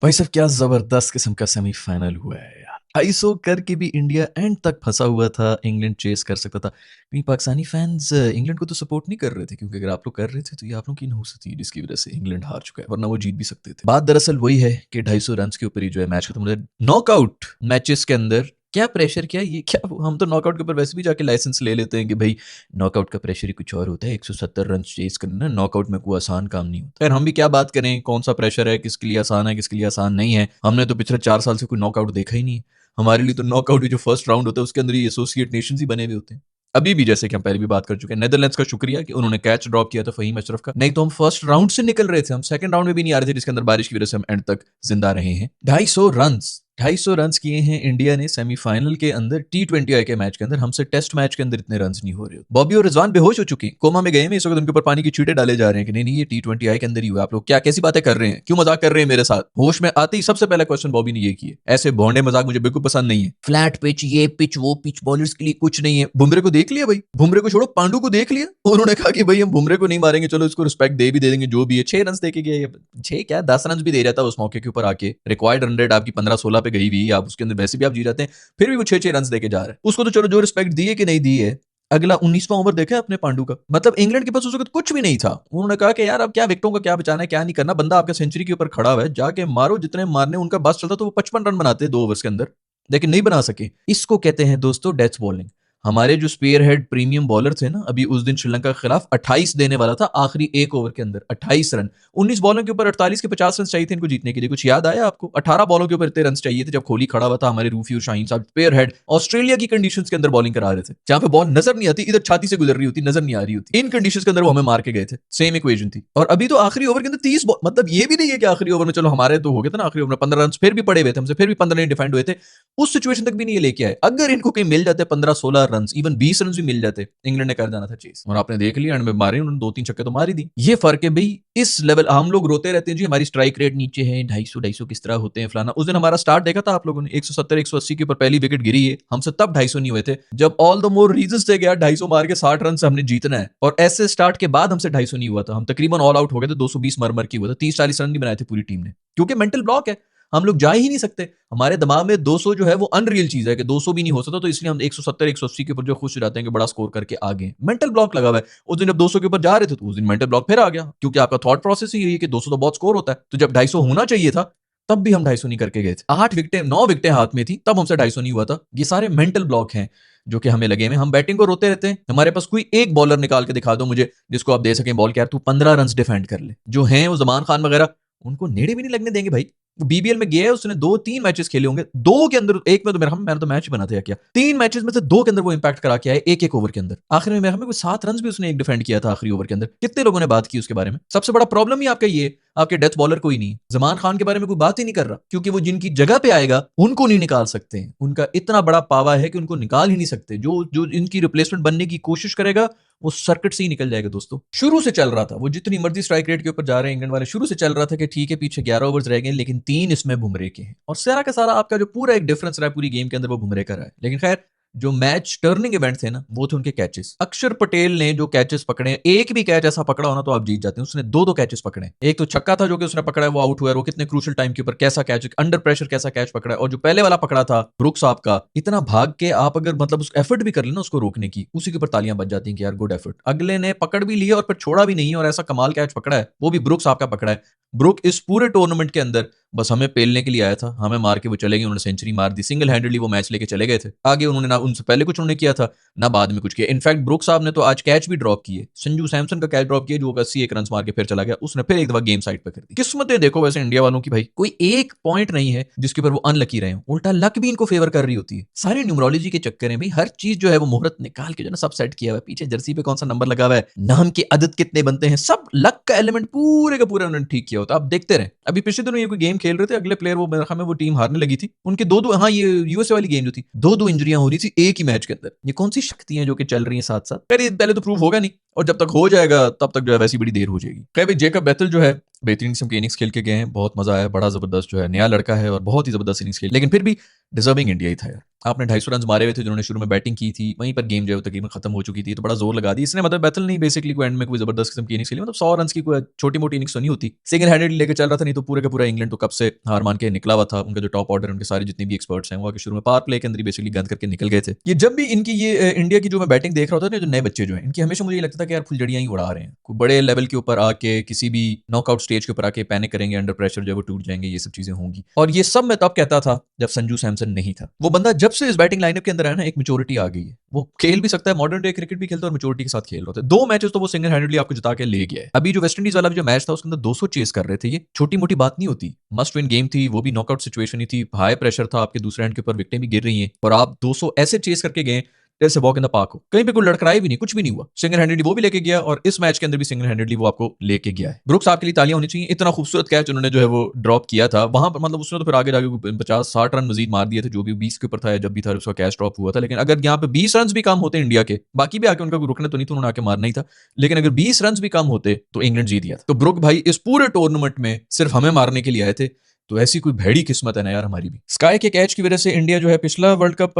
भाई साहब क्या जबरदस्त किस्म का सेमीफाइनल हुआ है यार। आईसो करके भी इंडिया एंड तक फंसा हुआ था, इंग्लैंड चेस कर सकता था। कहीं पाकिस्तानी फैंस इंग्लैंड को तो सपोर्ट नहीं कर रहे थे, क्योंकि अगर आप लोग कर रहे थे तो ये आप लोग की नहुस थी जिसकी वजह से इंग्लैंड हार चुका है, वरना वो जीत भी सकते थे। बात दरअसल वही है कि 250 रन के ऊपर ही जो है मैच खत्म हो जाए। नॉकआउट मैचेस के अंदर क्या प्रेशर, क्या ये क्या, हम तो नॉकआउट के ऊपर वैसे भी जाके लाइसेंस ले लेते हैं कि भाई नॉकआउट का प्रेशर ही कुछ और होता है। 170 रन चेस करना नॉकआउट में कोई आसान काम नहीं होता। खैर हम भी क्या बात करें, कौन सा प्रेशर है, किसके लिए आसान है, किसके लिए आसान नहीं है। हमने तो पिछले 4 साल से कोई नॉकआउट देखा ही नहीं है। हमारे लिए तो नॉकआउट जो फर्स्ट राउंड होता है उसके अंदर ही एसोसिएट नेशंस ही बने हुए होते हैं। अभी भी जैसे कि हम पहले भी बात कर चुके हैं, नेदरलैंड्स का शुक्रिया कि उन्होंने कैच ड्रॉप किया था फहीम अशरफ का, नहीं तो हम फर्स्ट राउंड से निकल रहे थे, हम सेकंड राउंड में भी नहीं आ रहे थे, जिसके अंदर बारिश की वजह से हम एंड तक जिंदा रहे हैं। 250 रन किए हैं इंडिया ने सेमीफाइनल के अंदर। T20I के मैच के अंदर हमसे टेस्ट मैच के अंदर इतने रन नहीं हो रहे। बॉबी और रिजवान बेहोश हो चुके, कोमा में गए हैं, इस वक्त उनके ऊपर पानी की छींटे डाले जा रहे हैं कि नहीं नहीं ये T20I के अंदर ही हुआ। आप लोग क्या कैसी बातें कर रहे हैं, क्यों मजाक कर रहे हैं मेरे साथ। होश में आते ही सबसे पहला क्वेश्चन बॉबी ने ये किया। ऐसे भोंडे मजाक मुझे बिल्कुल पसंद नहीं है। फ्लैट पिच, ये पिच, वो पिच, बॉलर्स के लिए कुछ नहीं है। बुमरे को देख लिया भाई, बुमरे को छोड़ो पांडु को देख लिया। उन्होंने कहा कि भाई हम बुमरे को नहीं मारेंगे, चलो इसको रिस्पेक्ट दे भी दे देंगे, जो भी है। 6 रन दे के गए, 6 क्या 10 रन भी दे जाता उस मौके के ऊपर आके। रिक्वायर्ड रन रेट आपकी 15-16 पे गई हुई, आप उसके अंदर वैसे भी आप जी जाते हैं, फिर भी वो 6-6 रन देके जा रहा है। उसको तो चलो जो रिस्पेक्ट दी है कि नहीं दी है। अगला 19वां ओवर देखा अपने पांडु का, मतलब इंग्लैंड के पास उस वक्त कुछ भी नहीं था। उन्होंने कहा कि यार अब क्या विकेटों का क्या बचाना है, क्या नहीं करना, बंदा आपका सेंचुरी के ऊपर खड़ा हुआ है, जाके मारो जितने मारने। उनका बस चलता तो वो 55 रन बनाते 2 ओवर्स के अंदर, लेकिन नहीं बना सके। इसको कहते हैं दोस्तों डेथ बॉलिंग। हमारे जो स्पेयर हेड प्रीमियम बॉलर थे ना, अभी उस दिन श्रीलंका के खिलाफ 28 देने वाला था आखिरी 1 ओवर के अंदर, 28 रन। 19 बॉलों के ऊपर 48 के 50 रन चाहिए थे इनको जीतने के लिए। कुछ याद आया आपको? 18 बॉलों के ऊपर इतने रन चाहिए थे जब कोहली खड़ा हुआ था, हमारे रूफी और शाहीन साहब स्पेयर हेड ऑस्ट्रेलिया की कंडीशंस के अंदर बॉलिंग करा रहे थे, जहां पे बॉल नजर नहीं आती, इधर छाती से गुजर रही होती, नजर नहीं आ रही होती। इन कंडीशंस के अंदर वो हमें मार के गए थे। सेम इक्वेशन थी। और अभी तो आखिरी ओवर के अंदर 30, मतलब ये भी नहीं है कि आखिरी ओवर में, चलो हमारे तो हो गए थे ना आखिरी ओवर में 15 रन, फिर भी पड़े हुए थे हमसे, फिर भी 15 नहीं डिफेंड हुए थे। उस सिचुएशन तक भी नहीं लेके आए। अगर इनको कहीं मिल जाते 15-16 रन, इवन 20 रन भी मिल जाते, इंग्लैंड ने कर जाना था चेस। और आपने देख लिया एंड में मारे उन्होंने 2-3 छक्के तो मार ही दी। ये फर्क है भाई। इस लेवल हम लोग रोते रहते हैं जी हमारी स्ट्राइक रेट नीचे है, 250 किस तरह होते हैं फलाना। उस दिन हमारा स्टार्ट देखा था आप लोगों ने, 170-180 के ऊपर पहली विकेट गिरी है, हमसे तब 250 नहीं हुए थे। जब ऑल द मोर रीजंस थे कि यार 250 मार के 60 रन से हमने जीतना है, और ऐसे स्टार्ट के बाद हमसे 250 नहीं हुआ था। हम तकरीबन ऑल आउट हो गए थे, 220 मर की हुआ था, 30-40 रन नहीं बनाए थे पूरी टीम ने, क्योंकि मेंटल ब्लॉक है। हम लोग जा ही नहीं सकते। हमारे दिमाग में 200 जो है वो अनरियल चीज है कि 200 भी नहीं हो सकता, तो इसलिए हम 170-180 के ऊपर जो खुश हो जाते हैं कि बड़ा स्कोर करके आगे। मेंटल ब्लॉक लगा हुआ है। उस दिन जब 200 के ऊपर जा रहे थे तो उस दिन मेंटल ब्लॉक फिर आ गया, क्योंकि आपका थॉट प्रोसेस ही यही है कि 200 तो बहुत स्कोर होता है। तो जब 250 होना चाहिए था तब भी हम 250 नहीं करके गए थे। 8 विकेटें 9 विकेटें हाथ में थी तब हमसे 250 नहीं हुआ था। ये सारे मेंटल ब्लॉक हैं जो कि हमें लगे हुए। हम बैटिंग को रोते रहते हैं। हमारे पास कोई एक बॉलर निकाल के दिखा दो मुझे जिसको आप दे सकें बॉल के, यार तू 15 रन डिफेंड कर ले। जो हैं वो जमान खान वगैरह, उनको नेड़े भी नहीं लगने देंगे भाई। बीबीएल में गया है, उसने 2-3 मैचेस खेले होंगे, 2 के अंदर, एक में तो मेरा मैंने तो मैच ही बना था क्या, 3 मैचेस में से 2 के अंदर वो इंपैक्ट करा के आए, एक ओवर के अंदर। आखिर में मेरा कोई 7 रन भी उसने एक डिफेंड किया था आखिरी ओवर के अंदर। कितने लोगों ने बात की उसके बारे में? सबसे बड़ा प्रॉब्लम ही आपका ये, आपके डेथ बॉलर कोई नहीं। जमान खान के बारे में कोई बात ही नहीं कर रहा, क्योंकि वो जिनकी जगह पे आएगा उनको नहीं निकाल सकते। उनका इतना बड़ा पावा है कि उनको निकाल ही नहीं सकते। जो जो इनकी रिप्लेसमेंट बनने की कोशिश करेगा वो सर्किट से ही निकल जाएगा दोस्तों। शुरू से चल रहा था, वो जितनी मर्जी स्ट्राइक रेट के ऊपर जा रहे हैं इंग्लैंड वाले, शुरू से चल रहा था कि ठीक है पीछे 11 ओवर्स रह गए, लेकिन 3 इसमें बुमरे के हैं। और सारा का सारा आपका जो पूरा एक डिफरेंस रहा है पूरी गेम के अंदर, वो बुमरे का रहा है। लेकिन खैर जो मैच टर्निंग इवेंट थे ना, वो थे उनके कैचेस। अक्षर पटेल ने जो कैचेस पकड़े, एक भी कैच ऐसा पकड़ा होना तो आप जीत जाते हैं। उसने 2-2 कैचेस पकड़े। एक तो छक्का था जो कि उसने पकड़ा है, वो आउट हुआ है, वो कितने क्रूशियल टाइम के ऊपर कैसा कैच, अंडर प्रेशर कैसा कैच पकड़ा है। और जो पहले वाला पकड़ा था ब्रुक्स साहब का, इतना भाग के आप अगर मतलब उस एफर्ट भी कर लेना उसको रोकने की, उसी के ऊपर तालियां बज जाती हैं कि यार गुड एफर्ट। अगले ने पकड़ भी लिया और फिर छोड़ा भी नहीं, और ऐसा कमाल कैच पकड़ा है, वो भी ब्रुक्स साहब का पकड़ा है। ब्रुक इस पूरे टूर्नामेंट के अंदर बस हमें पेलने के लिए आया था, हमें मार के वो चले गए। उन्होंने सेंचुरी मार दी, सिंगल हैंडेडली वो मैच लेके चले गए थे। आगे उन्होंने ना उनसे पहले कुछ उन्होंने किया था ना बाद में कुछ किया। इनफैक्ट ब्रुक साहब ने तो आज कैच भी ड्रॉप किए, संजू सैमसन का कैच ड्रॉप किया जो 81 रन मार के फिर चला गया। उसने फिर एक दफा गेम साइड पे कर दी। किस्मतें देखो वैसे इंडिया वालों की भाई, कोई एक पॉइंट नहीं है जिसके ऊपर वो अनलकी रहे हो, उल्टा लक भी इनको फेवर कर रही होती है। सारी न्यूमरोलॉजी के चक्कर में भाई हर चीज जो है वो मुहूर्त निकाल के जो ना सब सेट किया हुआ है, पीछे जर्सी पे कौन सा नंबर लगा हुआ है, नाम के अदद कितने बनते हैं, सब लक का एलिमेंट पूरे का पूरा उन्होंने ठीक किया होता। आप देखते रहे, अभी पिछले दिनों ये कोई गेम खेल रहे थे, अगले प्लेयर वो मेरे ख्याल में वो टीम हारने लगी थी, उनके 2-2, हाँ ये यूएसए वाली गेम जो थी, 2-2 इंजरियां हो रही किसी एक ही मैच के अंदर। ये कौन सी शक्तियां जो कि चल रही हैं साथ साथ? खैर ये पहले तो प्रूव होगा नहीं, और जब तक हो जाएगा तब तक जो है वैसी बड़ी देर हो जाएगी। खैर भाई जेकब बेथेल जो है बेहतरीन किस्म के इनिंग्स खेल के गए हैं, बहुत मजा आया, बड़ा जबरदस्त जो है नया लड़का है और बहुत ही जबरदस्त इनिंग्स खेल, लेकिन फिर भी डिजर्विंग इंडिया ही था यार। आपने 250 रन मारे हुए थे जिन्होंने शुरू में बैटिंग की थी, वहीं पर गेम जो है तकरीबन खत्म हो चुकी थी, तो बड़ा जोर लगा दी इसने। मतलब बेथेल नहीं बेसिकली कोई एंड में कोई जबरदस्त किस्म की इनिंग्स खेली, मतलब 100 रन की कोई छोटी मोटी इनिंग्स तो नहीं होती, सिंगल हैंडेड लेके चल रहा था, नहीं तो पूरे का पूरा इंग्लैंड तो कब से हार मान के निकला हुआ था। उनका जो टॉप ऑर्डर उनके सारे जितने भी एक्सपर्ट्स हैं वो आके शुरू में पावर प्ले के अंदर बेसिकली गंद करके निकल गए थे। ये जब भी इनकी ये इंडिया की जो मैं बैटिंग देख रहा था ना, जो नए बच्चे जो हैं इनकी, हमेशा मुझे लगता था कि यार फुलझड़ियां ही उड़ा रहे हैं, कोई बड़े लेवल के ऊपर आके किसी भी नॉकआउट स्टेज के ऊपर आके पैनिक करेंगे, अंडर प्रेशर जो है वो टूट जाएंगे, ये सब चीजें होंगी। और ये सब मैं तब कहता था जब संजू सैमसन नहीं था। वो बंदा जब से इस बैटिंग लाइनअप के अंदर आया ना, एक मैच्योरिटी आ गई है, वो खेल भी सकता है, मॉडर्न डे क्रिकेट भी खेलता है और मैच्योरिटी के साथ खेल रहा था। 2 मैचेस तो वो सिंगल हैंडेडली आपको जिता के ले गया है। अभी जो वेस्ट इंडीज वाला जो मैच था उसके अंदर 200 चेस कर रहे थे, ये छोटी मोटी बात नहीं होती, मस्ट विन गेम थी, वो भी नॉकआउट सिचुएशन ही थी, हाई प्रेशर था, आपके दूसरे एंड के ऊपर विकेटें भी गिर रही हैं और आप 200 ऐसे चेस करके गए जैसे वॉक इन द पार्क हो, कहीं पे कोई लड़खड़ाई भी नहीं, कुछ भी नहीं हुआ, सिंगल हैंडेडली वो भी लेके गया और इस मैच के अंदर भी सिंगल हैंडेडली वो आपको लेके गया है। ब्रुक्स आपके लिए तालियां होनी चाहिए, इतना खूबसूरत कैच उन्होंने जो है वो ड्रॉप किया था वहां पर, मतलब उसने तो फिर आगे जाके 50-60 रन मजीद मार दिए थे, जो भी 20 के ऊपर था जब भी था उसका कैच ड्रॉप हुआ था। लेकिन अगर यहाँ पे 20 रन भी कम होते इंडिया के, बाकी भी आके उनका रुकने तो नहीं था, उन्होंने आके मारना ही था, लेकिन अगर 20 रन भी कम होते तो इंग्लैंड जीत गया था। तो ब्रुक भाई इस पूरे टूर्नामेंट में सिर्फ हमें मारने के लिए आए थे, तो ऐसी कोई भैड़ी किस्मत है ना यार हमारी भी। स्काई के कैच की वजह से इंडिया जो है पिछला वर्ल्ड कप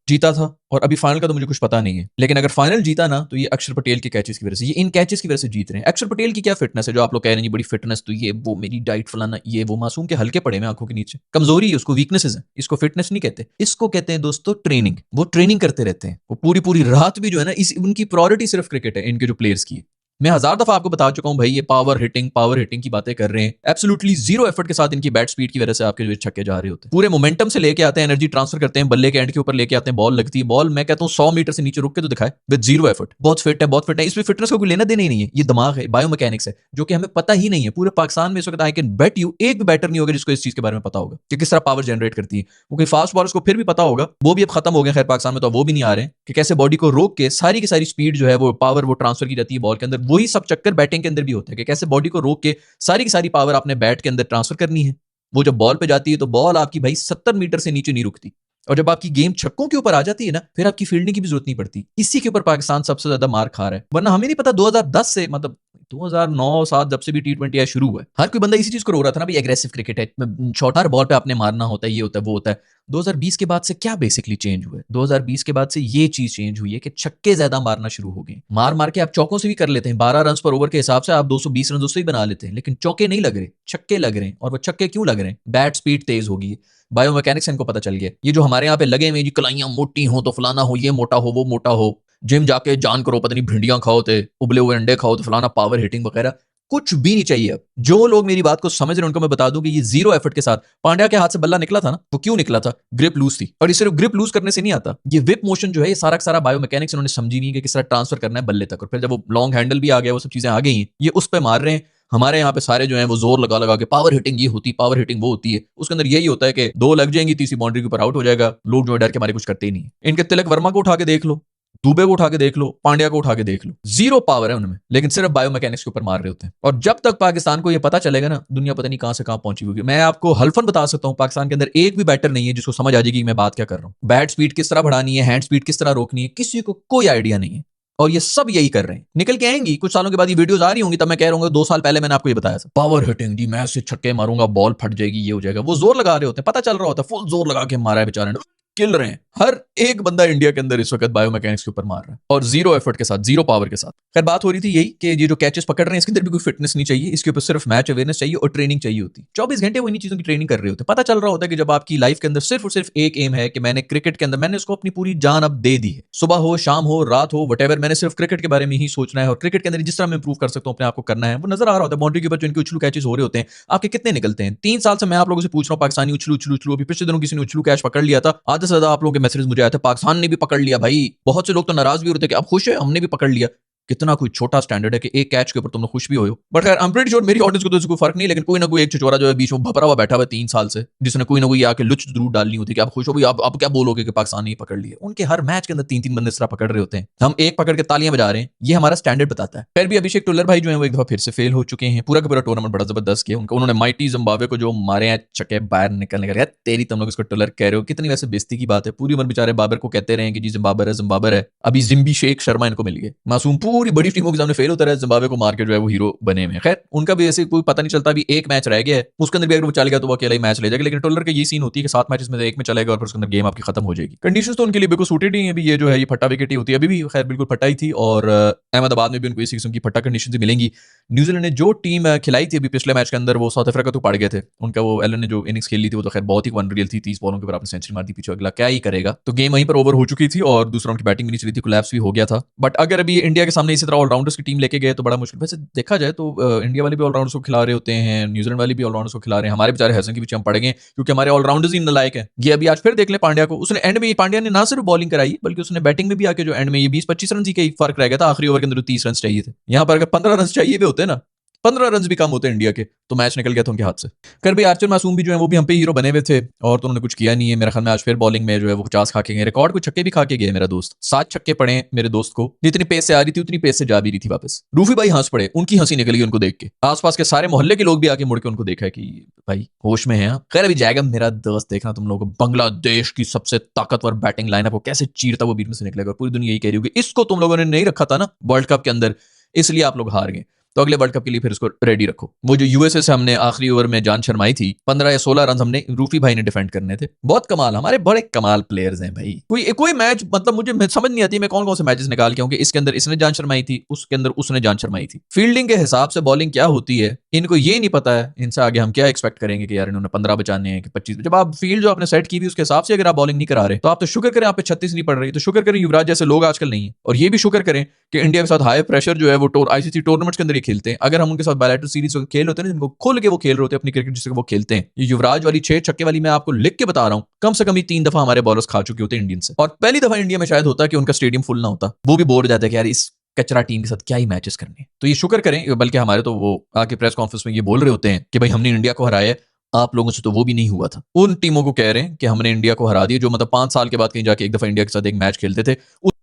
जीता था, और अभी फाइनल का तो मुझे कुछ पता नहीं है, लेकिन अगर फाइनल जीता ना तो ये अक्षर पटेल के कैचेस की वजह से, ये इन कैचेस की वजह से जीत रहे हैं। अक्षर पटेल की क्या फिटनेस है जो आप लोग कह रहे हैं बड़ी फिटनेस, तो ये वो मेरी डाइट फलाना ये वो, मासूम के हल्के पड़े में आंखों के नीचे, कमजोरी है उसको, वीकनेसेस है, इसको फिटनेस नहीं कहते, इसको कहते हैं दोस्तों ट्रेनिंग। वो ट्रेनिंग करते रहते हैं, वो पूरी पूरी रात भी जो है ना, इस उनकी प्रायोरिटी सिर्फ क्रिकेट है इनके जो प्लेयर्स की। मैं 1000 दफा आपको बता चुका हूं भाई, ये पावर हिटिंग की बातें कर रहे हैं, एब्सोल्युटली जीरो एफर्ट के साथ इनकी बैट स्पीड की वजह से आपके जो छक्के जा रहे होते हैं, पूरे मोमेंटम से लेके आते हैं, एनर्जी ट्रांसफर करते हैं, बल्ले के एंड के ऊपर लेके आते हैं, बॉल लगती है, बॉल मैं कहता हूं 100 मीटर से नीचे रुक के तो दिखाए विद जीरो एफर्ट। बहुत फिट है, बहुत फिट है, इसमें फिटनेस को कोई लेना देना ही नहीं है, ये दिमाग है, बायोमैकेनिक्स है, जो कि हमें पता ही नहीं है। पूरे पाकिस्तान में इस वक्त आई कैन बेट यू एक भी बैटर नहीं होगा जिसको इस चीज के बारे में पता होगा कि किस तरह पावर जनरेट करती है। वो कोई फास्ट बॉलर्स को फिर भी पता होगा, वो भी अब खत्म हो गए खैर पाकिस्तान में, तो वो भी नहीं आ रहे हैं कि कैसे बॉडी को रोक के सारी की सारी स्पीड जो है वो पावर वो ट्रांसफर की जाती है बॉल के अंदर। वही सब चक्कर बैटिंग के अंदर भी होता है कि कैसे बॉडी को रोक के सारी की सारी पावर आपने बैट के अंदर ट्रांसफर करनी है। वो जब बॉल पे जाती है तो बॉल आपकी भाई 70 मीटर से नीचे नहीं रुकती, और जब आपकी गेम छक्कों के ऊपर आ जाती है ना, फिर आपकी फील्डिंग की भी जरूरत नहीं पड़ती। इसी के ऊपर पाकिस्तान सबसे ज्यादा मार खा रहा है, वरना हमें नहीं पता 2010 से, मतलब 2009-7 जब से भी T20 आया शुरू हुआ है, हर कोई बंदा इसी चीज को रो रहा था ना भाई, एग्रेसिव क्रिकेट है, शॉर्टर बॉल पे आपने मारना होता है, ये होता है वो होता है। 2020 के बाद से क्या बेसिकली चेंज हुआ है? 2020 के बाद से ये चीज चेंज हुई है कि छक्के ज्यादा मारना शुरू हो गए, मार मार के आप चौकों से भी कर लेते हैं, 12 रन पर ओवर के हिसाब से आप 220 रन उससे ही बना लेते हैं, लेकिन चौके नहीं लग रहे, छक्के लग रहे हैं। और वो छक्के क्यों लग रहे हैं? बैट स्पीड तेज होगी, बायोमैकेनिक्स इनको पता चल गया। ये जो हमारे यहाँ पे लगे हुए जी कलाइयां मोटी हो तो फलाना हो, ये मोटा हो वो मोटा हो, जिम जाके जान करो पता नहीं भिंडियां खाओ थे, उबले हुए अंडे खाओ तो फलाना पावर हिटिंग वगैरह, कुछ भी नहीं चाहिए। अब जो लोग मेरी बात को समझ रहे हैं उनको मैं बता दूं कि ये जीरो एफर्ट के साथ पांड्या के हाथ से बल्ला निकला था ना, वो क्यों निकला था? ग्रिप लूज थी, और ये सिर्फ ग्रिप लूज करने से नहीं आता, ये विप मोशन जो है ये सारा का सारा बायोमैकेनिक्स उन्होंने समझी नहीं कि किस तरह ट्रांसफर करना है बल्ले तक, और फिर जब वो लॉन्ग हैंडल भी आ गया, वो सब चीजें आ गई हैं, ये उस पर मार रहे हैं। हमारे यहाँ पे सारे जो है वो जोर लगा लगा के पावर हिटिंग ये होती, पावर हिटिंग वो होती है, उसके अंदर यही होता है कि 2 लग जाएंगी, तीसरी बाउंड्री के ऊपर आउट हो जाएगा, लोग जो है डर के मारे कुछ करते ही नहीं। इनके तिलक वर्मा को उठा के देख लो, दुबे को उठा के देख लो, पांड्या को उठा के देख लो, जीरो पावर है उनमें, लेकिन सिर्फ बायोमैकेनिक्स के ऊपर मार रहे होते हैं। और जब तक पाकिस्तान को ये पता चलेगा ना, दुनिया पता नहीं कहां से कहां पहुंची होगी। मैं आपको हल्फन बता सकता हूं, पाकिस्तान के अंदर एक भी बैटर नहीं है जिसको समझ आ जाएगी कि मैं बात क्या कर रहा हूं। बैट स्पीड किस तरह बढ़ानी है, हैंड स्पीड किस तरह रोकनी है, किसी को कोई आइडिया नहीं है, और ये सब यही कर रहे हैं। निकल के आएंगी कुछ सालों के बाद, ये वीडियोस आ रही होंगी, तब मैं कह रहा हूँ 2 साल पहले मैंने आपको ये बताया था, पावर हिटिंग जी, मैं से छक्के मारूंगा, बॉल फट जाएगी, ये हो जाएगा। वो जोर लगा रहे होते हैं, पता चल रहा होता है, फुल जोर लगा के मारा है बेचारे ने, किल रहे हैं। हर एक बंदा इंडिया के अंदर इस वक्त बायोमैकेनिक्स के ऊपर मार रहा है, और जीरो एफर्ट के साथ, जीरो पावर के साथ। खैर बात हो रही थी यही कि ये जो कैचेस पकड़ रहे हैं इसके अंदर भी कोई फिटनेस नहीं चाहिए, इसके ऊपर सिर्फ मैच अवेयरनेस चाहिए और ट्रेनिंग चाहिए होती। 24 घंटे वो इन्हीं चीजों की ट्रेनिंग कर रहे होते। पता चल रहा होता है कि जब आपकी लाइफ के अंदर सिर्फ और सिर्फ एक एम है कि मैंने क्रिकेट के अंदर, मैंने उसको अपनी पूरी जान अब दे दी है, सुबह हो शाम हो रात हो वटेवर, मैंने सिर्फ क्रिकेट के बारे में ही सोचना है, और क्रिकेट के अंदर जिस तरह मैं इंप्रूव कर सकता हूँ अपने आप को करना है, वो नजर आ रहा होता है। बाउंड्री के ऊपर जो इनके उछलू कैचेस हो रहे होते हैं, आपके कितने निकलते हैं? 3 साल से मैं आप लोगों से पूछ रहा हूँ, पाकिस्तानी उछलू उछलू उछलू, अभी पिछले दिनों किसी ने उछलू कैच पकड़ लिया था, आधे से ज्यादा आप लोगों के मैसेज मुझे आया था, पाकिस्तान ने भी पकड़ लिया। भाई बहुत से लोग तो नाराज भी होते हैं कि अब खुश है हमने भी पकड़ लिया। कितना कोई छोटा स्टैंडर्ड है कि एक कैच के ऊपर तुम लोग खुश भी हो। बट खैर आई एम प्रीटी श्योर मेरी ऑडियंस को तो इससे कोई फर्क नहीं, लेकिन कोई ना कोई एक छिछोरा जो है बीच में भपरा हुआ बैठा हुआ 3 साल से, जिसने कोई ना कोई आके लुच जरूर डालनी होती है कि आप खुश हो भाई, आप क्या बोलोगे कि पाकिस्तान ने पकड़ लिया। उनके हर मैच के अंदर 3-3 बंदे इस तरह पकड़ रहे होते हैं, हम एक पकड़ के तालियां बजा रहे हैं, ये हमारा स्टैंडर्ड बताता है। फिर भी अभिषेक टुल्लर भाई जो है वो एक दफा फिर से फेल हो चुके हैं। पूरा का पूरा टूर्नामेंट बड़ा जबरदस्त किया उनका, उन्होंने माइटी जिम्बाब्वे को जो मारे हैं चके बाहर निकलने का। यार तेरी तुम लोग इसको टुल्लर कह रहे हो, कितनी वैसे बेइज्जती की बात है। पूरी उम्र बेचारे बाबर को कहते रहे कि जी जिम्बाबर है, अभी जिम्बी शेख शर्मा इनको मिल गए। मासूम पूरी बड़ी टीमों के सामने फेल होता रहा, जिम्बाब्वे को मार के जो है वो हीरो बने हुए। खैर उनका भी ऐसे कोई पता नहीं चलता, अभी एक मैच रह गया है, उसके अंदर भी अगर वो चल गया तो वो अकेला ही मैच ले जाएगा। लेकिन टुल्लर का ये सीन होती है कि 7 मैचेस में से एक में चलेगा और फिर उसके अंदर गेम आपकी खत्म हो जाएगी। कंडीशंस तो उनके लिए बिल्कुल सूटेड ही है। अभी ये जो है ये फट्टा विकेट ही होती है, अभी भी खैर बिल्कुल फट्टा ही थी। और अहमदाबाद में भी उनको इसी किस्म की फट्टा कंडीशन मिलेंगी। न्यूजीलैंड ने जो टीम खिलाई थी अभी पिछले मैच के अंदर, वो साउथ अफ्रीका तो पड़ गए थे। उनका वो एलन ने जो इनिंग्स खेली थी वो तो खैर बहुत ही अनरियल थी, 30 बॉलों के ऊपर आपने सेंचुरी मार दी, पीछे अगला क्या ही करेगा। तो गेम वहीं पर ओवर हो चुकी थी और दूसरा उनकी बैटिंग भी नहीं चली थी, कोलैप्स भी हो गया था। बट अगर अभी इंडिया के सामने इसी तरह ऑलराउंडर्स की टीम लेके गए तो बड़ा मुश्किल। वैसे देखा जाए तो इंडिया वाले भी ऑलराउंडर्स को खिला रहे होते हैं, न्यूजीलैंड वाले भी ऑलराउंडर्स को खिला रहे हैं, हमारे बेचारे हसन के पीछे हम पड़ेंगे क्योंकि हमारे ऑलराउंडर्स ही नलायक है। ये अभी आज फिर देख ले पांड्या को, उसने एंड में पांड्या ने ना सिर्फ बॉलिंग कराई बल्कि उसने बैटिंग में भी आके जो एंड में ये 20-25 रन ही फर्क रह गया था, आखिरी ओवर के अंदर 30 रन चाहिए थे। यहाँ पर अगर 15 रन चाहिए भी होते ना, 15 रन भी कम होते हैं इंडिया के, तो मैच निकल गया था उनके हाथ से। कर भी आर्चर मासूम भी जो है वो भी हम पे हीरो बने हुए थे और तो उन्होंने कुछ किया नहीं है। मेरा ख्याल में आज फिर बॉलिंग में जो है वो 50 खा के गए, रिकॉर्ड को छक्के भी खा के गए मेरा दोस्त। 7 छक्के पड़े मेरे दोस्त को, जितनी पेस से आ रही थी उतनी पेस से जा भी रही थी वापस। रूफी भाई हंस पड़े, उनकी हंसी निकल गई उनको देख के। आसपास के सारे मोहल्ले के लोग भी आके मुड़ के उनको देखा है कि भाई होश में है आप। खैर अभी जाएगा मेरा दोस्त, देखना तुम लोगों को बांग्लादेश की सबसे ताकतवर बैटिंग लाइनअप को कैसे चीरता वो बीच में से निकलेगा। पूरी दुनिया यही कह रही होगी इसको तुम लोगों ने नहीं रखा था ना वर्ल्ड कप के अंदर, इसलिए आप लोग हार गए, तो अगले वर्ल्ड कप के लिए फिर उसको रेडी रखो। वो जो यूएसए से हमने आखिरी ओवर में जान शर्माई थी, 15 या 16 रन हमने रूफी भाई ने डिफेंड करने थे। बहुत कमाल, हमारे बड़े कमाल प्लेयर्स हैं भाई। कोई मैच मतलब मुझे समझ नहीं आती मैं कौन कौन से मैचेस निकाल के आऊं कि इसके अंदर इसने जान शर्माई थी, उसके अंदर उसने जान शर्माई थी। फील्डिंग के हिसाब से बॉलिंग क्या होती है इनको ये नहीं पता है। इनसे आगे हम क्या एक्सपेक्ट करेंगे कि यार इन्होंने 15 बचाने हैं कि 25। जब आप फील्ड जो आपने सेट की थी उसके हिसाब से अगर आप बॉलिंग नहीं करा रहे तो आप तो शुक्र करें आप पे 36 नहीं पड़ रही, तो शुक्र करें युवराज जैसे लोग आजकल नहीं है। और ये भी शुक्र करें कि इंडिया के साथ हाई प्रेशर जो है वो आईसीसी टूर्नामेंट्स के अंदर ही खेलते हैं। अगर हम उनके साथ बायलैटरल सीरीज खेल होते हैं ना, जिनको खोल के वो खेल रहे होते हैं अपनी क्रिकेट जिससे वो खेलते हैं, ये युवराज वाली 6 छक्के वाली मैं आपको लिख के बता रहा हूं, कम से कम ही 3 दफा हमारे बॉलर्स खा चुके होते हैं इंडियन से। और पहली दफा इंडिया में शायद होता है कि उनका स्टेडियम फुल ना होता, वो भी बोर हो जाता है कि यार इस कचरा टीम के साथ क्या ही मैचेस करने। तो ये शुक्र करें, बल्कि हमारे तो वो आके प्रेस कॉन्फ्रेंस में ये बोल रहे होते हैं कि भाई हमने इंडिया को हराया, आप लोगों से तो वो भी नहीं हुआ था। उन टीमों को कह रहे हैं कि हमने इंडिया को हरा दिया जो मतलब 5 साल के बाद कहीं जाके एक दफा इंडिया के साथ एक मैच खेलते थे,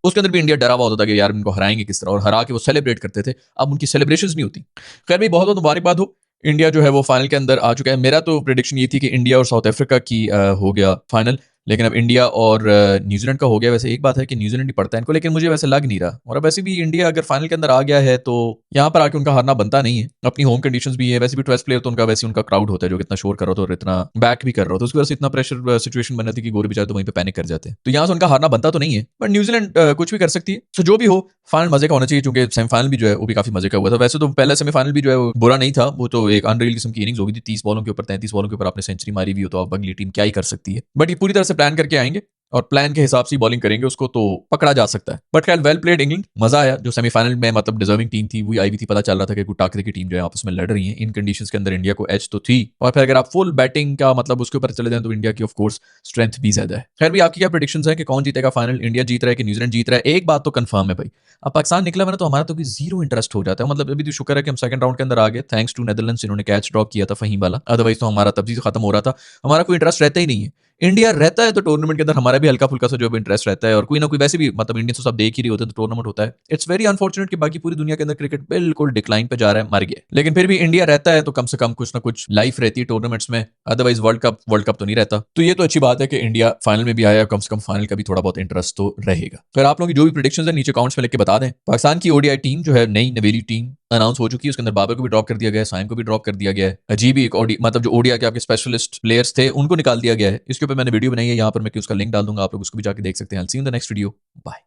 उसके अंदर भी इंडिया डरा हुआ होता था कि यार इनको हराएंगे किस तरह, और हरा के वो सेलिब्रेट करते थे। अब उनकी सेलिब्रेशंस नहीं होती। खैर भाई बहुत बहुत मुबारकबाद हो, इंडिया जो है वो फाइनल के अंदर आ चुका है। मेरा तो प्रेडिक्शन ये थी कि इंडिया और साउथ अफ्रीका की हो गया फाइनल, लेकिन अब इंडिया और न्यूजीलैंड का हो गया। वैसे एक बात है कि न्यूजीलैंड ही पड़ता है इनको, लेकिन मुझे वैसे लग नहीं रहा। और अब वैसे भी इंडिया अगर फाइनल के अंदर आ गया है तो यहाँ पर आके उनका हारना बनता नहीं है। अपनी होम कंडीशंस भी है, वैसे भी टेस्ट प्लेयर तो उनका वैसे उनका क्राउड होता है जो कितना शोर कर रहा होता है और इतना बैक भी कर रहा होता है, उसकी वजह से इतना प्रेशर सिचुएशन बन जाती है कि गोरे बेचारे तो वहीं पे पैनिक कर जाते हैं। तो यहाँ से उनका हारना बनता तो नहीं है, बट न्यूजीलैंड कुछ भी कर सकती है। तो जो भी हो फाइनल मजे का होना चाहिए, क्योंकि सेमीफाइनल भी जो है वो भी काफी मजे का हुआ था। वैसे तो पहला सेमीफाइनल भी जो है वो बुरा नहीं था, वो तो एक अनरियल किस्म की इनिंग्स होगी थी। 30 बॉलों के ऊपर 33 बॉलों के ऊपर आपने सेंचुरी मारी भी हो तो अब अगली टीम क्या ही कर सकती है। बट ये पूरी तरह से प्लान करके आएंगे और प्लान के हिसाब से बॉलिंग करेंगे उसको तो पकड़ा जा सकता है। बट खैर वेल प्लेड इंग्लैंड, मजा आया। जो सेमीफाइनल में मतलब डिजर्विंग टीम थी वही आई भी थी, पता चल रहा था कि टाकरे की टीम जो है आपस में लड़ रही है। इन कंडीशंस के अंदर इंडिया को एज तो थी, और फिर अगर आप फुल बैटिंग का मतलब उसके ऊपर चले जाएं तो इंडिया की ऑफ कोर्स स्ट्रेंथ भी ज्यादा है। खैर भी आपकी क्या प्रेडिक्शंस है कि कौन जीतेगा फाइनल, इंडिया जीत रहा है कि न्यूजीलैंड जीत रहा है? एक बात तो कंफर्म है भाई, अब पाकिस्तान निकला मैंने तो हमारा तो जीरो इंटरेस्ट हो जाता है। मतलब अभी तो शुक्र है कि हम सेकंड राउंड के अंदर आ गए, थैंक्स टू नेदरलैंड्स, इन्होंने कैच ड्रॉप किया था फहीम वाला, अदरवाइज तो हमारा तब से खत्म हो रहा था। हमारा कोई इंटरेस्ट रहता ही नहीं है। इंडिया रहता है तो टूर्नामेंट के अंदर हमारा भी हल्का फुल्का सा जो इंटरेस्ट रहता है, और कोई ना कोई वैसे भी मतलब इंडियंस तो सब देख ही रही होते हैं तो टूर्नामेंट होता है। इट्स वेरी अनफॉर्चुनेट कि बाकी पूरी दुनिया के अंदर क्रिकेट बिल्कुल डिक्लाइन पे जा रहा है, मर गया। लेकिन फिर भी इंडिया रहता है तो कम से कम कुछ ना कुछ लाइफ रहती है टूर्नामेंट्स में, अदरवाइज वर्ल्ड कप तो नहीं रहता। तो ये तो अच्छी बात है कि इंडिया फाइनल में भी आया, कम से कम फाइनल का भी थोड़ा बहुत इंटरेस्ट तो रहेगा। फिर आप लोगों की जो भी प्रेडिक्शंस है नीचे कमेंट्स में लिख के बता दें। पाकिस्तान की ओडीआई टीम जो है नई नवेली टीम अनाउंस हो चुकी है, उसके अंदर बाबर को भी ड्रॉप कर दिया गया है, साइम को भी ड्रॉप कर दिया गया है। अजीब एक मतलब जो ओडीआई के आपके स्पेशलिस्ट प्लेयर्स थे उनको निकाल दिया गया है। इसके ऊपर मैंने वीडियो बनाई है, यहाँ पर मैं उसका लिंक डाल दूंगा, आप लोग उसको भी जाके देख सकते हैं। I will see you in the next video, bye.